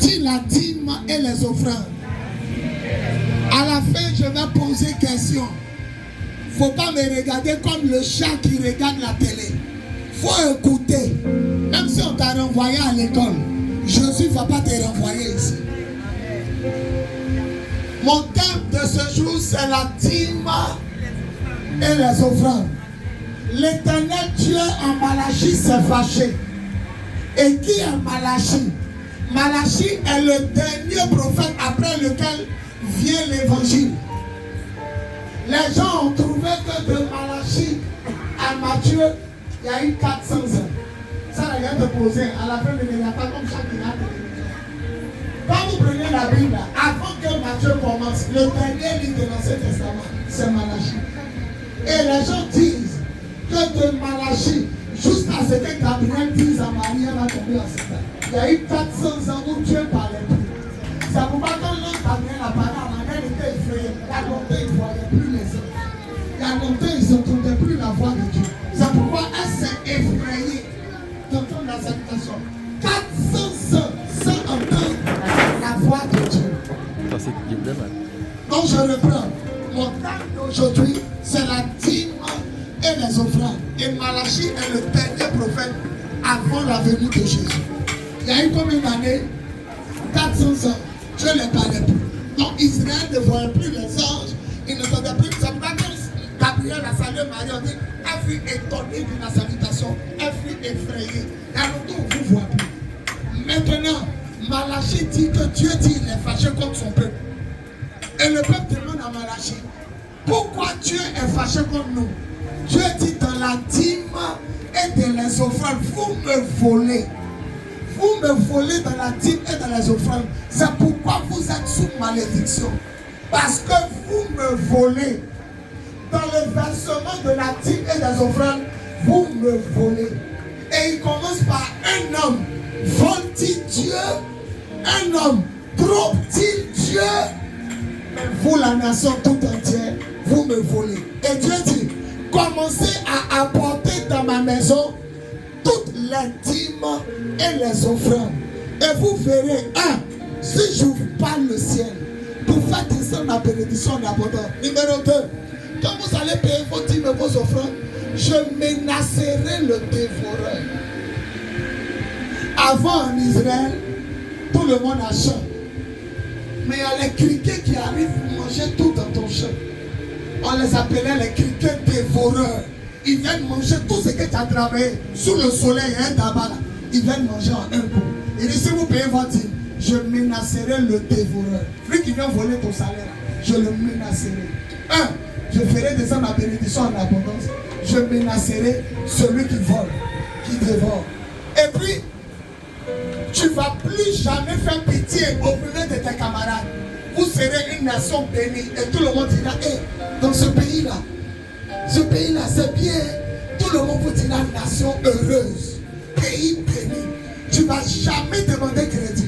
dit la dîme et les offrandes. À la fin, je vais poser question. Faut pas me regarder comme le chat qui regarde la télé. Faut écouter. Même si on t'a renvoyé à l'école, Jésus ne va pas te renvoyer ici. Mon thème de ce jour, c'est la dîme et les offrandes. L'Éternel Dieu en Malachie s'est fâché. Et qui est Malachie? Malachie est le dernier prophète après lequel vient l'évangile. Les gens ont trouvé que de Malachie à Matthieu, il y a eu 400 ans. Ça n'a rien de poser. À la fin, il n'y a pas comme ça qu'il a. Quand vous prenez la Bible, avant que Matthieu commence, le dernier livre de l'Ancien Testament, c'est Malachie. Et les gens disent que de Malachie, jusqu'à ce que Gabriel dise à Marie, elle va tomber enceinte. Il y a eu 400 ans où Dieu parlait plus. C'est pourquoi quand l'ange Gabriel a parlé à Marie, elle était effrayée. Il y a longtemps, il ne voyait plus les hommes. Il y a longtemps, ils n'entendaient plus la voix de Dieu. C'est pourquoi elle s'est effrayée d'entendre la salutation. 400 ans sans entendre la voix de Dieu. Donc je reprends. Mon thème d'aujourd'hui, c'est la dîme et les offrandes. Et Malachie est le dernier prophète avant la venue de Jésus. Il y a eu combien d'années? 400 ans. Dieu ne parlait plus. Donc Israël ne voyait plus les anges. Il n'entendait plus. C'est pourquoi quand Gabriel a salué Marie, on dit, elle fut étonnée de la salutation. Elle fut effrayée. Et alors on ne vous voit plus. Maintenant, Malachie dit que Dieu dit qu'il est fâché contre son peuple. Et le peuple demande à Malachie, pourquoi Dieu est fâché contre nous? Dieu dit dans la dîme et dans les offrandes, vous me volez. Vous me volez dans la dîme et dans les offrandes. C'est pourquoi vous êtes sous malédiction. Parce que vous me volez. Dans le versement de la dîme et des offrandes, vous me volez. Et il commence par un homme. Vole-t-il Dieu? Un homme. Trompe-t-il Dieu? Mais vous, la nation tout entière, vous me volez. Et Dieu dit, commencez à apporter dans ma maison toutes les dîmes et les offrandes. Et vous verrez, si je vous parle le ciel, pour faire descendre la bénédiction en abondance. Numéro 2, quand vous allez payer vos dîmes et vos offrandes, je menacerai le dévoreur. Avant en Israël, tout le monde a champ. Mais il y a les criquets qui arrivent manger tout dans ton champ. On les appelait les criquets dévoreurs. Ils viennent manger tout ce que tu as travaillé sous le soleil, un tabac. Ils viennent manger en un coup. Il dit, si vous payez votre dîme, je menacerai le dévoreur. Lui qui vient voler ton salaire, je le menacerai. Je ferai descendre la bénédiction en abondance. Je menacerai celui qui vole, qui dévore. Et puis, tu ne vas plus jamais faire pitié au milieu de tes camarades. Vous serez une nation bénie. Et tout le monde dira, dans ce pays-là, c'est bien. Tout le monde vous dira nation heureuse. Pays béni. Tu ne vas jamais demander crédit.